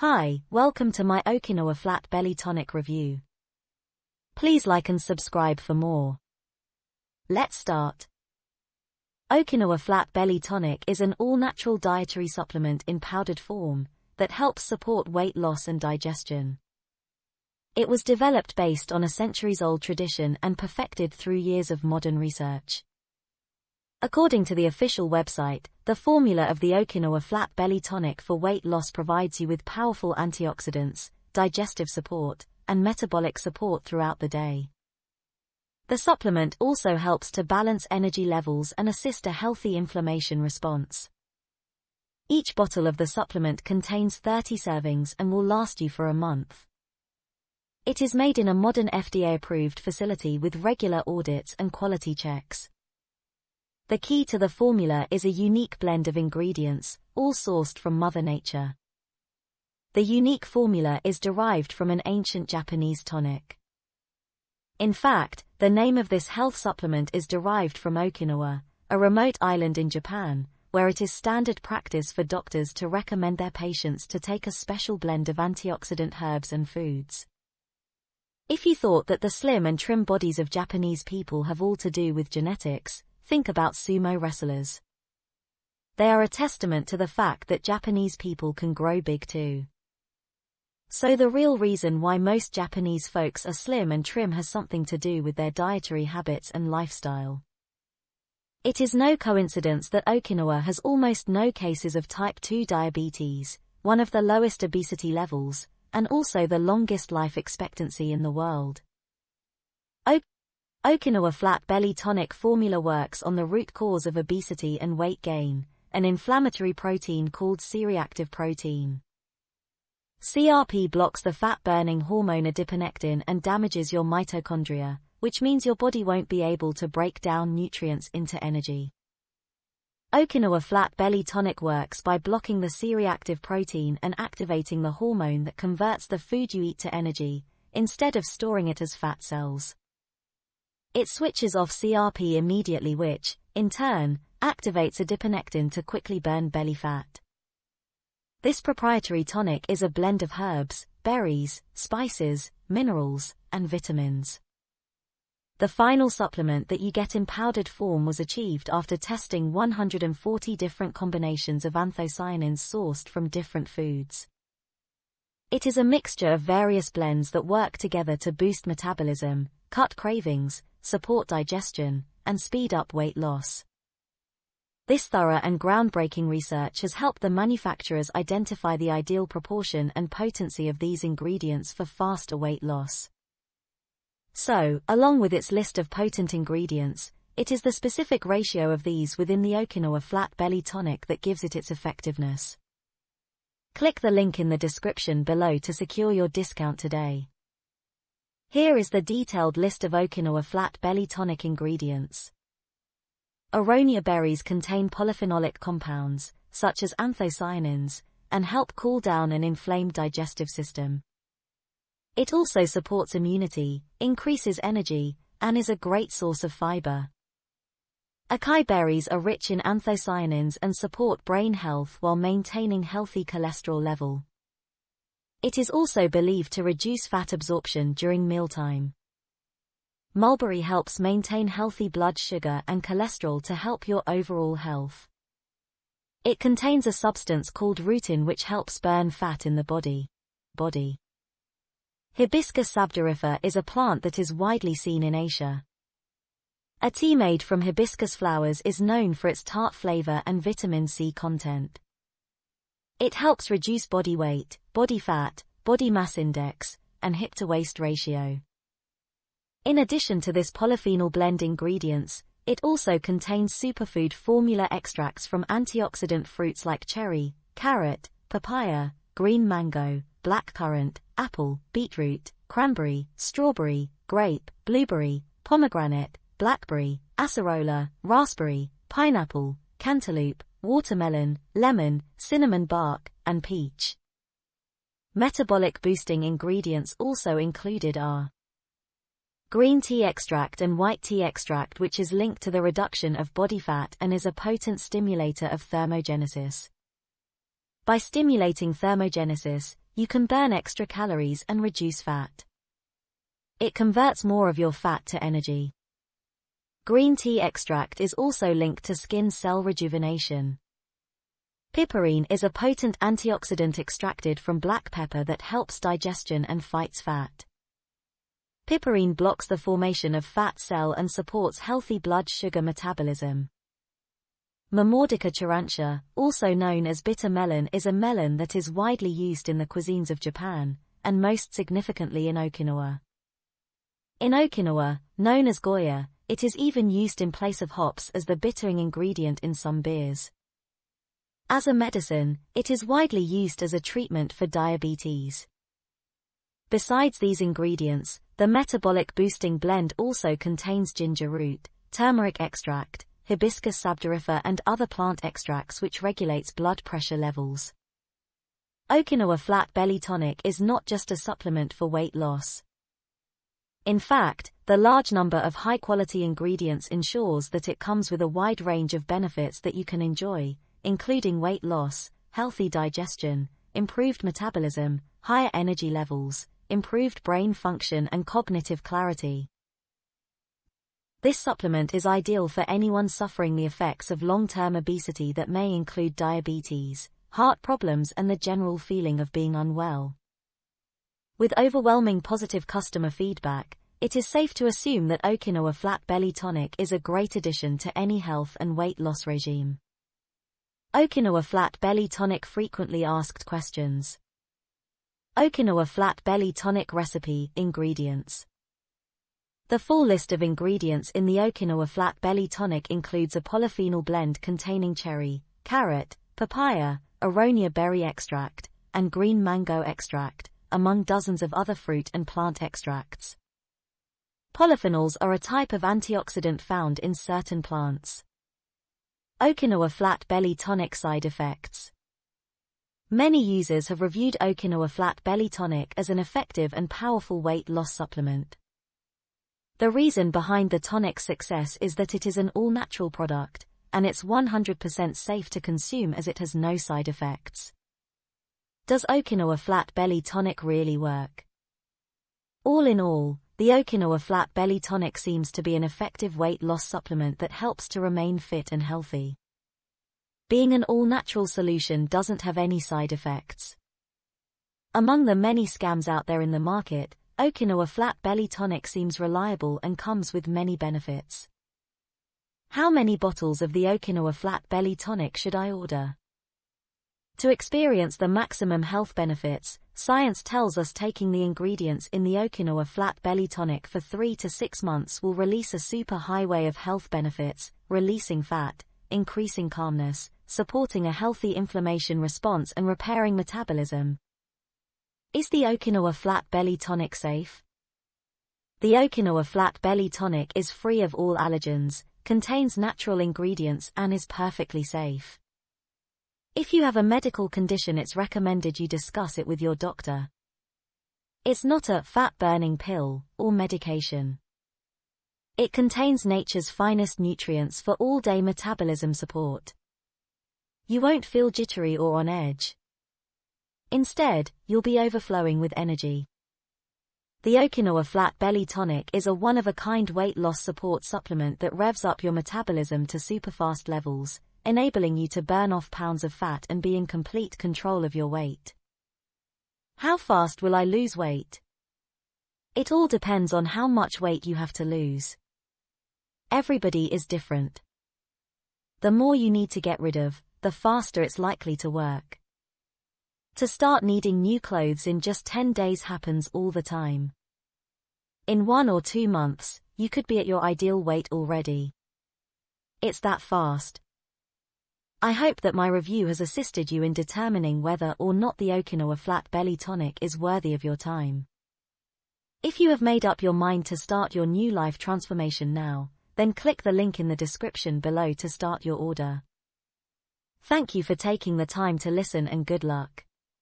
Hi, welcome to my Okinawa Flat Belly Tonic review. Please like and subscribe for more. Let's start. Okinawa Flat Belly Tonic is an all-natural dietary supplement in powdered form that helps support weight loss and digestion. It was developed based on a centuries-old tradition and perfected through years of modern research. According to the official website, the formula of the Okinawa Flat Belly Tonic for weight loss provides you with powerful antioxidants, digestive support, and metabolic support throughout the day. The supplement also helps to balance energy levels and assist a healthy inflammation response. Each bottle of the supplement contains 30 servings and will last you for a month. It is made in a modern FDA-approved facility with regular audits and quality checks. The key to the formula is a unique blend of ingredients, all sourced from Mother Nature. The unique formula is derived from an ancient Japanese tonic. In fact, the name of this health supplement is derived from Okinawa, a remote island in Japan, where it is standard practice for doctors to recommend their patients to take a special blend of antioxidant herbs and foods. If you thought that the slim and trim bodies of Japanese people have all to do with genetics, think about sumo wrestlers. They are a testament to the fact that Japanese people can grow big too. So the real reason why most Japanese folks are slim and trim has something to do with their dietary habits and lifestyle. It is no coincidence that Okinawa has almost no cases of type 2 diabetes, one of the lowest obesity levels, and also the longest life expectancy in the world. Okinawa Flat Belly Tonic formula works on the root cause of obesity and weight gain, an inflammatory protein called C-reactive protein. CRP blocks the fat-burning hormone adiponectin and damages your mitochondria, which means your body won't be able to break down nutrients into energy. Okinawa Flat Belly Tonic works by blocking the C-reactive protein and activating the hormone that converts the food you eat to energy, instead of storing it as fat cells. It switches off CRP immediately, which, in turn, activates adiponectin to quickly burn belly fat. This proprietary tonic is a blend of herbs, berries, spices, minerals, and vitamins. The final supplement that you get in powdered form was achieved after testing 140 different combinations of anthocyanins sourced from different foods. It is a mixture of various blends that work together to boost metabolism, cut cravings, support digestion, and speed up weight loss. This thorough and groundbreaking research has helped the manufacturers identify the ideal proportion and potency of these ingredients for faster weight loss. So, along with its list of potent ingredients, it is the specific ratio of these within the Okinawa Flat Belly Tonic that gives it its effectiveness. Click the link in the description below to secure your discount today. Here is the detailed list of Okinawa Flat Belly Tonic ingredients. Aronia berries contain polyphenolic compounds, such as anthocyanins, and help cool down an inflamed digestive system. It also supports immunity, increases energy, and is a great source of fiber. Acai berries are rich in anthocyanins and support brain health while maintaining healthy cholesterol level. It is also believed to reduce fat absorption during mealtime. Mulberry helps maintain healthy blood sugar and cholesterol to help your overall health. It contains a substance called rutin which helps burn fat in the body. Hibiscus sabdarifera is a plant that is widely seen in Asia. A tea made from hibiscus flowers is known for its tart flavor and vitamin C content. It helps reduce body weight, body fat, body mass index, and hip-to-waist ratio. In addition to this polyphenol blend ingredients, it also contains superfood formula extracts from antioxidant fruits like cherry, carrot, papaya, green mango, blackcurrant, apple, beetroot, cranberry, strawberry, grape, blueberry, pomegranate, blackberry, acerola, raspberry, pineapple, cantaloupe, watermelon, lemon, cinnamon bark, and peach. Metabolic boosting ingredients also included are green tea extract and white tea extract, which is linked to the reduction of body fat and is a potent stimulator of thermogenesis. By stimulating thermogenesis, you can burn extra calories and reduce fat. It converts more of your fat to energy. Green tea extract is also linked to skin cell rejuvenation. Piperine is a potent antioxidant extracted from black pepper that helps digestion and fights fat. Piperine blocks the formation of fat cell and supports healthy blood sugar metabolism. Mamordica charantia, also known as bitter melon, is a melon that is widely used in the cuisines of Japan, and most significantly in Okinawa. In Okinawa, known as Goya, it is even used in place of hops as the bittering ingredient in some beers. As a medicine, it is widely used as a treatment for diabetes. Besides these ingredients, the metabolic boosting blend also contains ginger root, turmeric extract, hibiscus sabdariffa and other plant extracts which regulates blood pressure levels. Okinawa Flat Belly Tonic is not just a supplement for weight loss. In fact, the large number of high-quality ingredients ensures that it comes with a wide range of benefits that you can enjoy, including weight loss, healthy digestion, improved metabolism, higher energy levels, improved brain function and cognitive clarity. This supplement is ideal for anyone suffering the effects of long-term obesity that may include diabetes, heart problems and the general feeling of being unwell. With overwhelming positive customer feedback, it is safe to assume that Okinawa Flat Belly Tonic is a great addition to any health and weight loss regime. Okinawa Flat Belly Tonic frequently asked questions. Okinawa Flat Belly Tonic recipe, ingredients. The full list of ingredients in the Okinawa Flat Belly Tonic includes a polyphenol blend containing cherry, carrot, papaya, aronia berry extract, and green mango extract, among dozens of other fruit and plant extracts. Polyphenols are a type of antioxidant found in certain plants. Okinawa Flat Belly Tonic side effects. Many users have reviewed Okinawa Flat Belly Tonic as an effective and powerful weight loss supplement. The reason behind the tonic's success is that it is an all-natural product, and it's 100% safe to consume as it has no side effects. Does Okinawa Flat Belly Tonic really work? All in all, the Okinawa Flat Belly Tonic seems to be an effective weight loss supplement that helps to remain fit and healthy. Being an all-natural solution doesn't have any side effects. Among the many scams out there in the market, Okinawa Flat Belly Tonic seems reliable and comes with many benefits. How many bottles of the Okinawa Flat Belly Tonic should I order? To experience the maximum health benefits, science tells us taking the ingredients in the Okinawa Flat Belly Tonic for 3 to 6 months will release a super highway of health benefits, releasing fat, increasing calmness, supporting a healthy inflammation response and repairing metabolism. Is the Okinawa Flat Belly Tonic safe? The Okinawa Flat Belly Tonic is free of all allergens, contains natural ingredients and is perfectly safe. If you have a medical condition, it's recommended you discuss it with your doctor. It's not a fat-burning pill or medication. It contains nature's finest nutrients for all-day metabolism support. You won't feel jittery or on edge. Instead, you'll be overflowing with energy. The Okinawa Flat Belly Tonic is a one-of-a-kind weight loss support supplement that revs up your metabolism to superfast levels, enabling you to burn off pounds of fat and be in complete control of your weight. How fast will I lose weight? It all depends on how much weight you have to lose. Everybody is different. The more you need to get rid of, the faster it's likely to work. To start needing new clothes in just 10 days happens all the time. In 1 or 2 months, you could be at your ideal weight already. It's that fast. I hope that my review has assisted you in determining whether or not the Okinawa Flat Belly Tonic is worthy of your time. If you have made up your mind to start your new life transformation now, then click the link in the description below to start your order. Thank you for taking the time to listen and good luck.